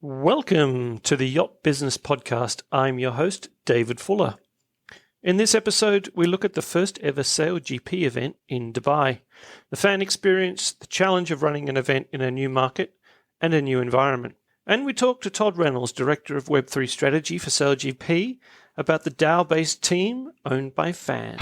Welcome to the Yacht Business podcast. I'm your host, David Fuller. In this episode, we look at the first ever SailGP event in Dubai, the fan experience, the challenge of running an event in a new market and a new environment. And we talk to Tod Reynolds, Director of Web3 Strategy for SailGP, about the DAO-based team owned by fans.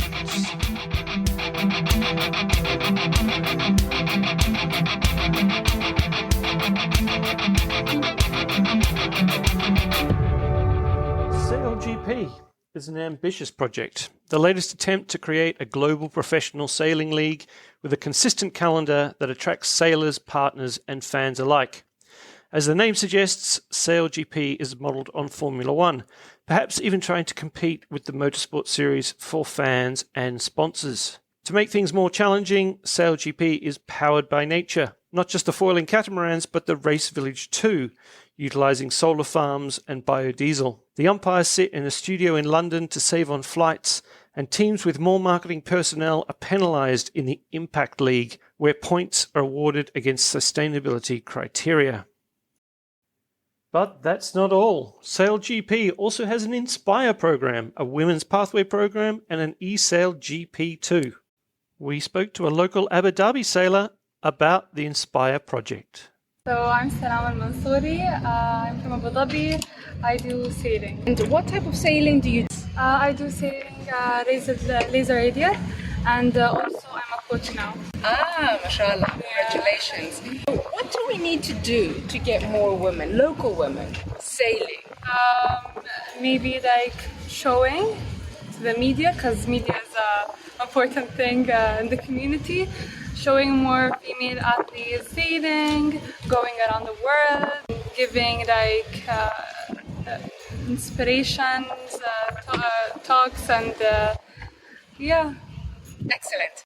SailGP is an ambitious project, the latest attempt to create a global professional sailing league with a consistent calendar that attracts sailors, partners, and fans alike. As the name suggests, SailGP is modelled on Formula One, perhaps even trying to compete with the motorsport series for fans and sponsors. To make things more challenging, SailGP is powered by nature, not just the foiling catamarans, but the race village too, utilising solar farms and biodiesel. The umpires sit in a studio in London to save on flights, and teams with more marketing personnel are penalised in the Impact League, where points are awarded against sustainability criteria. But that's not all. SailGP also has an Inspire program, a women's pathway program, and an eSailGP too. We spoke to a local Abu Dhabi sailor about the Inspire project. So I'm Salam Al-Mansouri. I'm from Abu Dhabi. I do sailing. And what type of sailing do you do? I do sailing laser radial, and also I'm a coach now. Mashallah, congratulations. So what do we need to do to get more women, local women, sailing? Maybe like showing to the media, because media is an important thing in the community. Showing more female athletes sailing, going around the world, giving like inspirations, talks, and yeah. Excellent.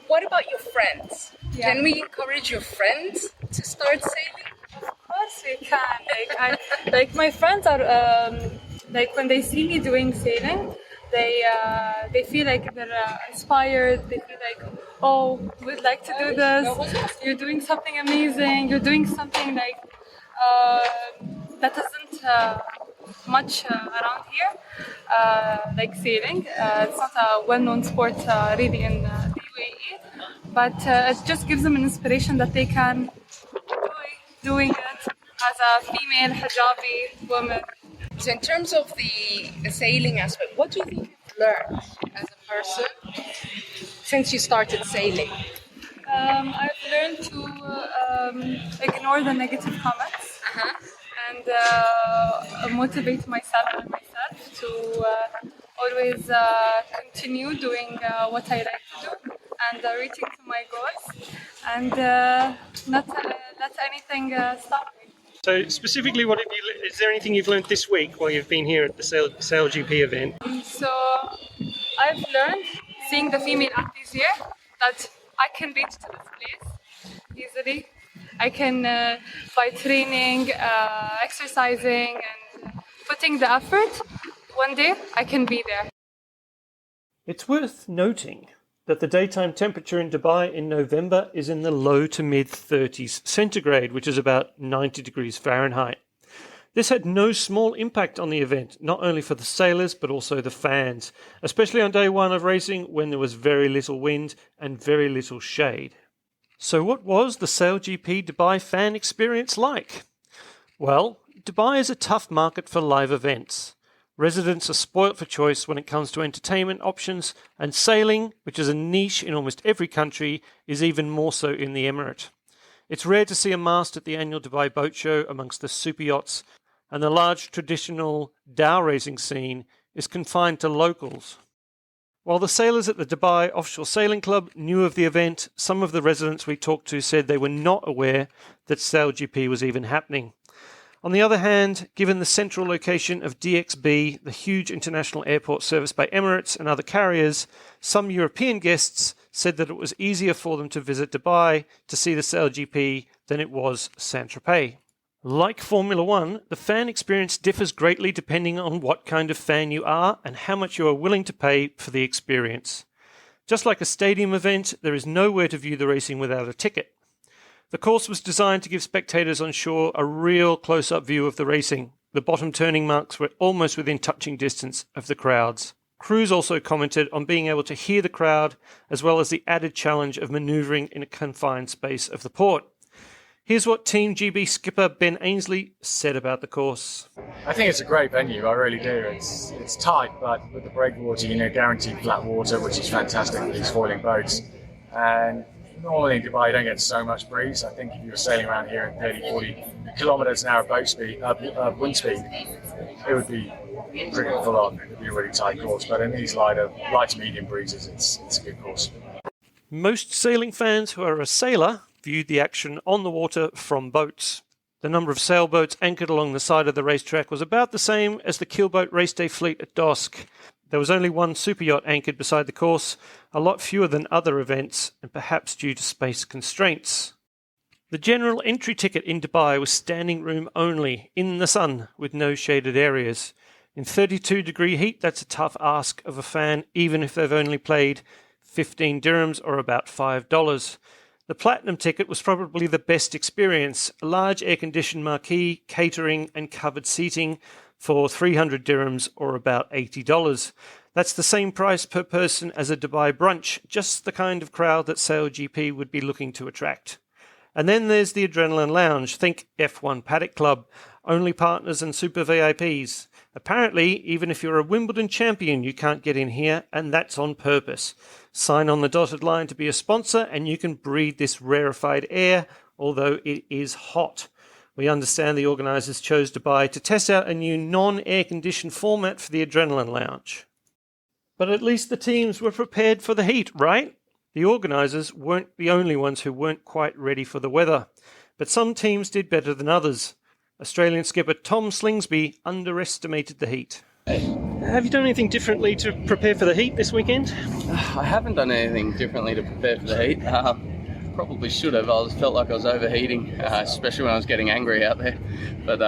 What about your friends? Yeah. Can we encourage your friends to start sailing? Of course we can. Like my friends are like when they see me doing sailing, they feel like they're inspired. They feel like, oh, we'd like to do this. You're doing something amazing. You're doing something like that isn't much around here, like sailing. It's not a well-known sport really in the UAE, but it just gives them an inspiration that they can enjoy doing it as a female hijabi woman. So in terms of the sailing aspect, what do you think you've learned as a person since you started sailing? I've learned to ignore the negative comments and motivate myself to always continue doing what I like to do and reaching to my goals and not let anything stop me. So specifically, is there anything you've learned this week while you've been here at the SailGP event? So I've learned, seeing the female athletes here, that I can reach to this place easily. I can, by training, exercising, and putting the effort, one day I can be there. It's worth noting that the daytime temperature in Dubai in November is in the low to mid 30s centigrade, which is about 90 degrees Fahrenheit. This had no small impact on the event, not only for the sailors but also the fans, especially on day one of racing when there was very little wind and very little shade. So what was the SailGP Dubai fan experience like? Well, Dubai is a tough market for live events. Residents are spoilt for choice when it comes to entertainment options, and sailing, which is a niche in almost every country, is even more so in the Emirate. It's rare to see a mast at the annual Dubai Boat Show amongst the super yachts, and the large traditional DAO racing scene is confined to locals. While the sailors at the Dubai Offshore Sailing Club knew of the event, some of the residents we talked to said they were not aware that SailGP was even happening. On the other hand, given the central location of DXB, the huge international airport serviced by Emirates and other carriers, some European guests said that it was easier for them to visit Dubai to see the SailGP than it was Saint-Tropez. Like Formula One, the fan experience differs greatly depending on what kind of fan you are and how much you are willing to pay for the experience. Just like a stadium event, there is nowhere to view the racing without a ticket. The course was designed to give spectators on shore a real close-up view of the racing. The bottom turning marks were almost within touching distance of the crowds. Crews also commented on being able to hear the crowd, as well as the added challenge of manoeuvring in a confined space of the port. Here's what Team GB skipper Ben Ainsley said about the course. I think it's a great venue, I really do. It's tight, but with the breakwater, guaranteed flat water, which is fantastic for these foiling boats. And normally in Dubai, you don't get so much breeze. I think if you were sailing around here at 30, 40 kilometers an hour wind speed, it would be pretty full on. It would be a really tight course. But in these light to medium breezes, it's a good course. Most sailing fans who are a sailor viewed the action on the water from boats. The number of sailboats anchored along the side of the racetrack was about the same as the keelboat race day fleet at Dosk. There was only one super yacht anchored beside the course, a lot fewer than other events, and perhaps due to space constraints. The general entry ticket in Dubai was standing room only, in the sun, with no shaded areas. In 32-degree heat, that's a tough ask of a fan, even if they've only played 15 dirhams or about $5. The Platinum ticket was probably the best experience, a large air-conditioned marquee, catering and covered seating for 300 dirhams or about $80. That's the same price per person as a Dubai brunch, just the kind of crowd that SailGP would be looking to attract. And then there's the Addrenalin Lounge, think F1 Paddock Club, only partners and super VIPs. Apparently, even if you're a Wimbledon champion, you can't get in here, and that's on purpose. Sign on the dotted line to be a sponsor, and you can breathe this rarefied air, although it is hot. We understand the organisers chose Dubai to test out a new non-air-conditioned format for the Addrenalin Lounge. But at least the teams were prepared for the heat, right? The organisers weren't the only ones who weren't quite ready for the weather, but some teams did better than others. Australian skipper Tom Slingsby underestimated the heat. Have you done anything differently to prepare for the heat this weekend? I haven't done anything differently to prepare for the heat. Probably should have. I felt like I was overheating, especially when I was getting angry out there. But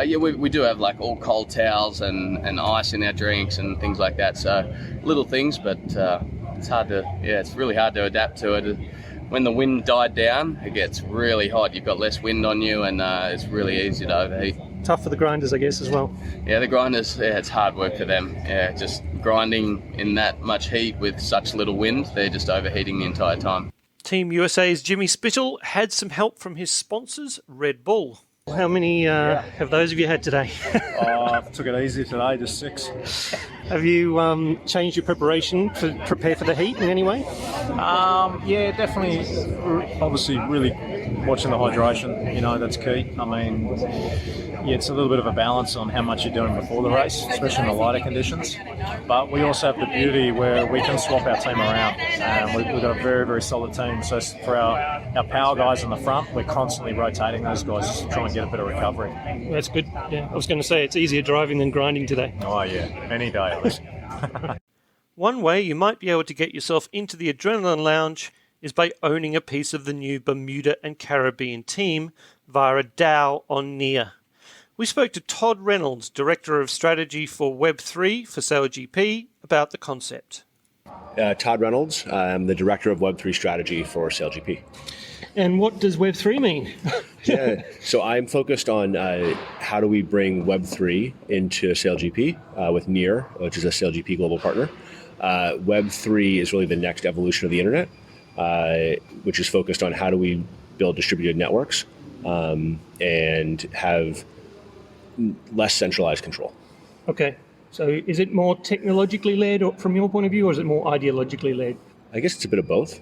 yeah, we do have like all cold towels and ice in our drinks and things like that. So little things, but it's really hard to adapt to it. When the wind died down, it gets really hot. You've got less wind on you, and it's really easy to overheat. Tough for the grinders, I guess, as well. Yeah, the grinders, it's hard work for them. Yeah, just grinding in that much heat with such little wind, they're just overheating the entire time. Team USA's Jimmy Spittle had some help from his sponsors, Red Bull. How many have those of you had today? I took it easy today, just 6. Have you changed your preparation to prepare for the heat in any way? Yeah, definitely. Obviously, really watching the hydration, that's key. I mean, yeah, it's a little bit of a balance on how much you're doing before the race, especially in the lighter conditions. But we also have the beauty where we can swap our team around. We've got a very, very solid team. So for our power guys in the front, we're constantly rotating those guys to try and get a bit of recovery. That's good. Yeah, I was going to say it's easier driving than grinding today. Oh yeah, any day at least. One way you might be able to get yourself into the Addrenalin Lounge is by owning a piece of the new Bermuda and Caribbean team via a DAO on Near. We spoke to Tod Reynolds, Director of Strategy for Web3 for SailGP, about the concept. Tod Reynolds, I'm the Director of Web3 Strategy for SailGP. And what does Web3 mean? Yeah, so I'm focused on how do we bring Web3 into SailGP with Near, which is a SailGP global partner. Web3 is really the next evolution of the internet, which is focused on how do we build distributed networks and have less centralized control. Okay, so is it more technologically led from your point of view, or is it more ideologically led? I guess it's a bit of both.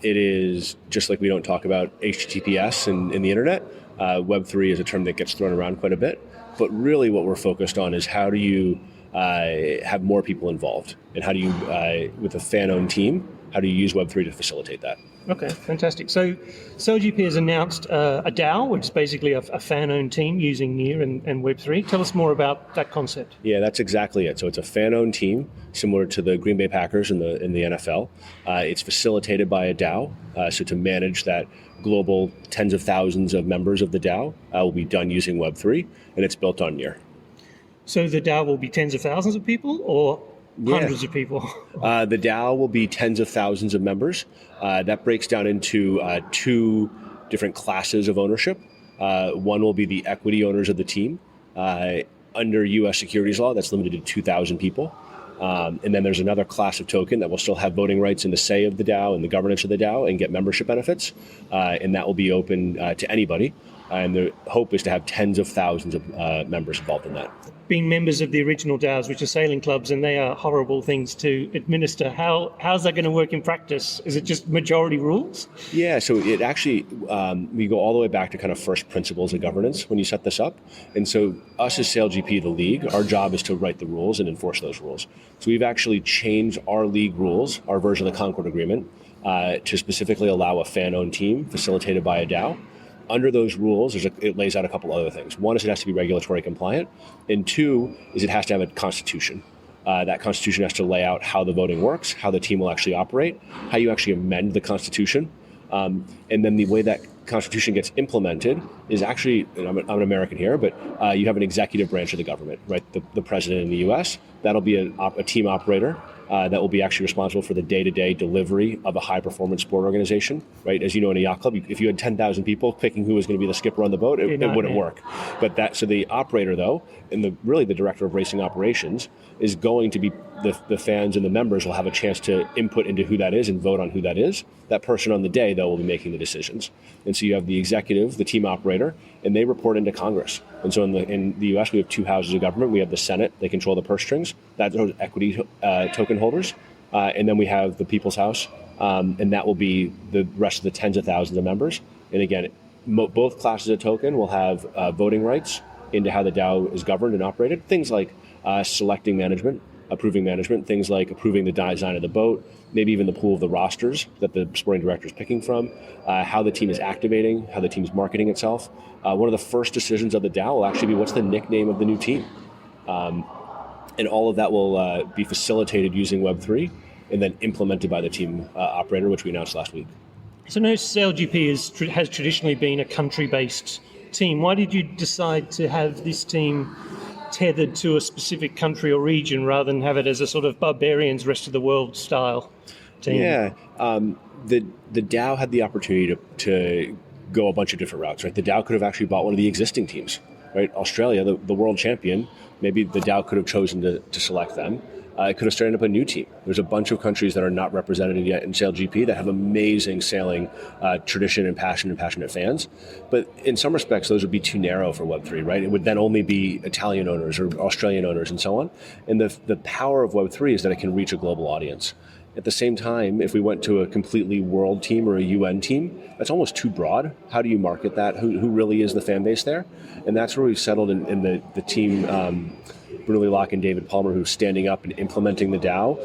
It is just like we don't talk about HTTPS in the internet. Web3 is a term that gets thrown around quite a bit. But really what we're focused on is how do you have more people involved? And how do you, with a fan-owned team, how do you use Web3 to facilitate that? Okay, fantastic. So SailGP has announced a DAO, which is basically a fan-owned team using Near and Web3. Tell us more about that concept. Yeah, that's exactly it. So it's a fan-owned team, similar to the Green Bay Packers in the NFL. It's facilitated by a DAO. So to manage that global tens of thousands of members of the DAO will be done using Web3, and it's built on Near. So the DAO will be tens of thousands of people, or hundreds of people? The DAO will be tens of thousands of members. That breaks down into two different classes of ownership. One will be the equity owners of the team. Under U.S. securities law, that's limited to 2,000 people. And then there's another class of token that will still have voting rights in the say of the DAO and the governance of the DAO and get membership benefits. And that will be open to anybody. And the hope is to have tens of thousands of members involved in that. Being members of the original DAOs, which are sailing clubs, and they are horrible things to administer, how's that going to work in practice? Is it just majority rules? Yeah, so it actually, we go all the way back to kind of first principles of governance when you set this up. And so us as SailGP, the league, our job is to write the rules and enforce those rules. So we've actually changed our league rules, our version of the Concord Agreement, to specifically allow a fan-owned team facilitated by a DAO. Under those rules, it lays out a couple other things. One is it has to be regulatory compliant, and two is it has to have a constitution. That constitution has to lay out how the voting works, how the team will actually operate, how you actually amend the constitution, and then the way that constitution gets implemented is actually, and I'm an American here, but you have an executive branch of the government, right? The president in the U.S. That'll be a team operator. That will be actually responsible for the day-to-day delivery of a high-performance sport organization, right? As you know, in a yacht club, if you had 10,000 people picking who was going to be the skipper on the boat, it wouldn't work. But so the operator, though, and the director of racing operations is going to be the fans and the members will have a chance to input into who that is and vote on who that is. That person on the day, though, will be making the decisions. And so you have the executive, the team operator, and they report into Congress. And so in the U.S., we have two houses of government. We have the Senate. They control the purse strings. That's equity token holders. And then we have the People's House, and that will be the rest of the tens of thousands of members. And again, both classes of token will have voting rights into how the DAO is governed and operated. Things like selecting management, approving management, things like approving the design of the boat, maybe even the pool of the rosters that the sporting director is picking from, how the team is activating, how the team is marketing itself. One of the first decisions of the DAO will actually be what's the nickname of the new team. And all of that will be facilitated using Web3 and then implemented by the team operator, which we announced last week. So now SailGP has traditionally been a country-based team. Why did you decide to have this team tethered to a specific country or region rather than have it as a sort of barbarians, rest of the world style team? Yeah, the DAO had the opportunity to go a bunch of different routes, right? The DAO could have actually bought one of the existing teams, right? Australia, the world champion, maybe the DAO could have chosen to select them. It could have started up a new team. There's a bunch of countries that are not represented yet in SailGP that have amazing sailing tradition and passionate fans. But in some respects, those would be too narrow for Web3, right? It would then only be Italian owners or Australian owners and so on. And the power of Web3 is that it can reach a global audience. At the same time, if we went to a completely world team or a UN team, that's almost too broad. How do you market that? Who really is the fan base there? And that's where we've settled in the team. Brunelli Locke and David Palmer, who's standing up and implementing the DAO,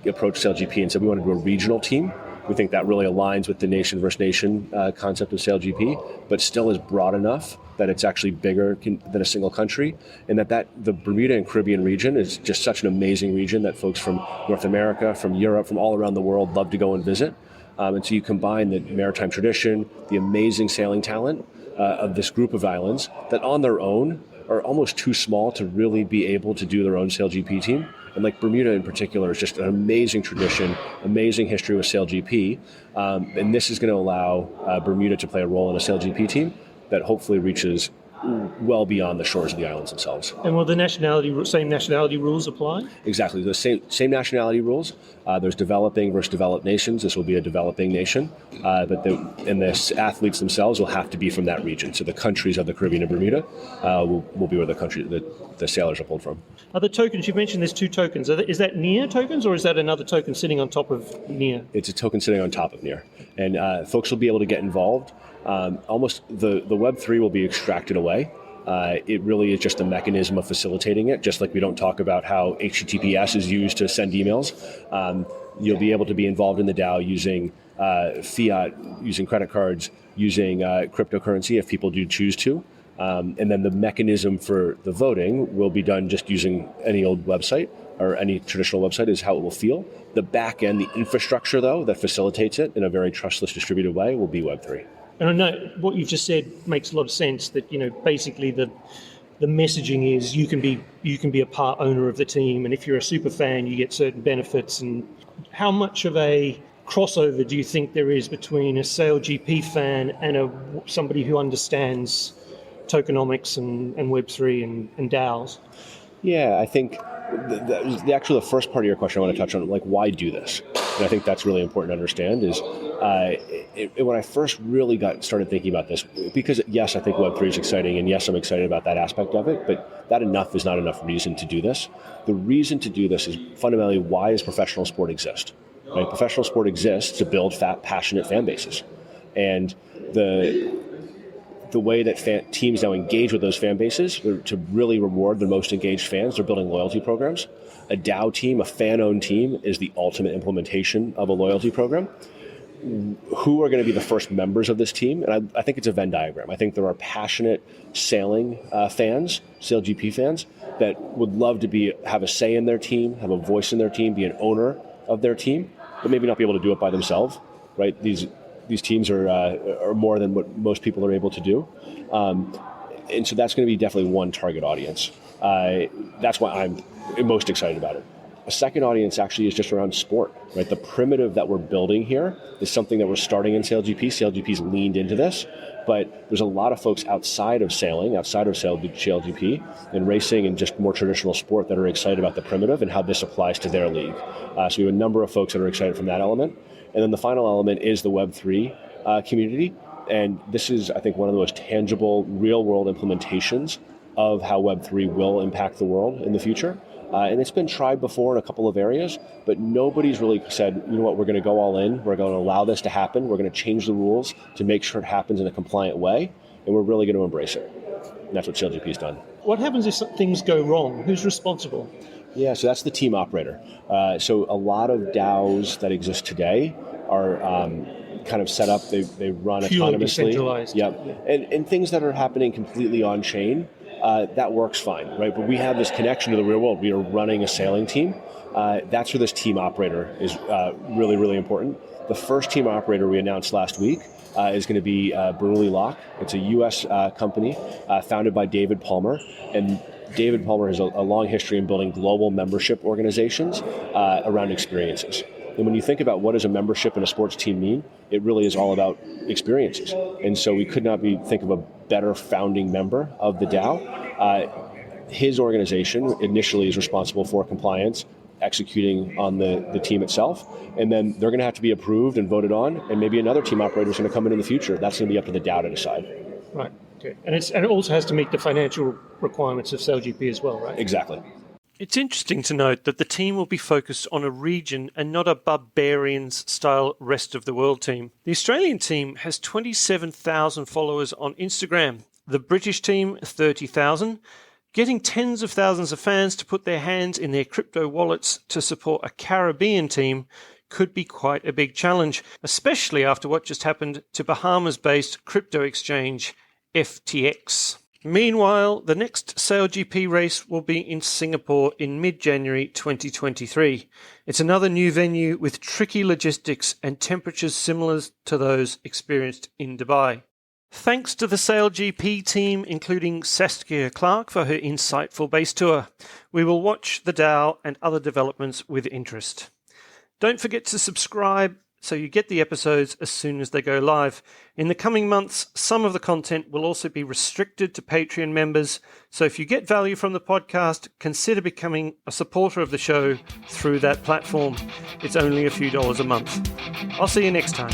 approached SailGP and said we want to do a regional team. We think that really aligns with the nation versus nation concept of SailGP, but still is broad enough that it's actually bigger than a single country, and that the Bermuda and Caribbean region is just such an amazing region that folks from North America, from Europe, from all around the world love to go and visit. And so you combine the maritime tradition, the amazing sailing talent of this group of islands that on their own are almost too small to really be able to do their own SailGP team. And like Bermuda in particular is just an amazing tradition, amazing history with SailGP. And this is going to allow Bermuda to play a role in a SailGP team that hopefully reaches well beyond the shores of the islands themselves. And will the same nationality rules apply? Exactly, the same nationality rules. There's developing versus developed nations. This will be a developing nation, but the athletes themselves will have to be from that region. So the countries of the Caribbean and Bermuda will be where the sailors are pulled from. Are the tokens, you've mentioned there's two tokens. Is that NEAR tokens or is that another token sitting on top of NEAR? It's a token sitting on top of NEAR. And folks will be able to get involved. Almost the Web3 will be extracted away. It really is just a mechanism of facilitating it, just like we don't talk about how HTTPS is used to send emails. You'll be able to be involved in the DAO using fiat, using credit cards, using cryptocurrency if people do choose to. And then the mechanism for the voting will be done just using any old website or any traditional website is how it will feel. The back end, the infrastructure, though, that facilitates it in a very trustless, distributed way will be Web3. And I know what you've just said makes a lot of sense, that, basically the messaging is you can be a part owner of the team, and if you're a super fan, you get certain benefits. And how much of a crossover do you think there is between a SailGP fan and somebody who understands tokenomics and Web3 and DAOs? Yeah, I think the first part of your question I want to touch on, like, why do this? And I think that's really important to understand is when I first really started thinking about this, because yes, I think Web3 is exciting, and yes, I'm excited about that aspect of it, but that is not enough reason to do this. The reason to do this is fundamentally, why does professional sport exist? Right? Professional sport exists to build passionate fan bases. And the way that teams now engage with those fan bases to really reward the most engaged fans, they're building loyalty programs. A DAO team, a fan-owned team, is the ultimate implementation of a loyalty program. Who are going to be the first members of this team? And I think it's a Venn diagram. I think there are passionate sailing fans, SailGP fans, that would love to have a say in their team, have a voice in their team, be an owner of their team, but maybe not be able to do it by themselves, right? These teams are more than what most people are able to do. And so that's going to be definitely one target audience. That's why I'm most excited about it. A second audience actually is just around sport, right? The primitive that we're building here is something that we're starting in SailGP. SailGP's leaned into this, but there's a lot of folks outside of sailing, outside of SailGP, and racing and just more traditional sport that are excited about the primitive and how this applies to their league. So we have a number of folks that are excited from that element. And then the final element is the Web3 community. And this is, I think, one of the most tangible, real-world implementations of how Web3 will impact the world in the future. And it's been tried before in a couple of areas, but nobody's really said, you know what, we're going to go all in. We're going to allow this to happen. We're going to change the rules to make sure it happens in a compliant way. And we're really going to embrace it. And that's what SailGP's done. What happens if things go wrong? Who's responsible? Yeah, so that's the team operator. So a lot of DAOs that exist today are kind of set up. They run purely autonomously. Decentralized. Yep. Yeah. And things that are happening completely on chain, that works fine, right? But we have this connection to the real world. We are running a sailing team. That's where this team operator is really, really important. The first team operator we announced last week is going to be Bermuda. It's a U.S. company founded by David Palmer. And David Palmer has a long history in building global membership organizations around experiences. And when you think about what does a membership in a sports team mean, it really is all about experiences. And so we could not think of a better founding member of the DAO. His organization initially is responsible for compliance, executing on the team itself, and then they're going to have to be approved and voted on, and maybe another team operator is going to come in the future. That's going to be up to the DAO to decide. Right. Okay. And it also has to meet the financial requirements of SailGP as well, right? Exactly. It's interesting to note that the team will be focused on a region and not a barbarians-style rest of the world team. The Australian team has 27,000 followers on Instagram. The British team, 30,000. Getting tens of thousands of fans to put their hands in their crypto wallets to support a Caribbean team could be quite a big challenge, especially after what just happened to Bahamas-based crypto exchange FTX. Meanwhile, the next SailGP race will be in Singapore in mid-January 2023. It's another new venue with tricky logistics and temperatures similar to those experienced in Dubai. Thanks to the SailGP team, including Saskia Clark, for her insightful base tour. We will watch the DAO and other developments with interest. Don't forget to subscribe so you get the episodes as soon as they go live. In the coming months, some of the content will also be restricted to Patreon members, so if you get value from the podcast, consider becoming a supporter of the show through that platform. It's only a few dollars a month. I'll see you next time.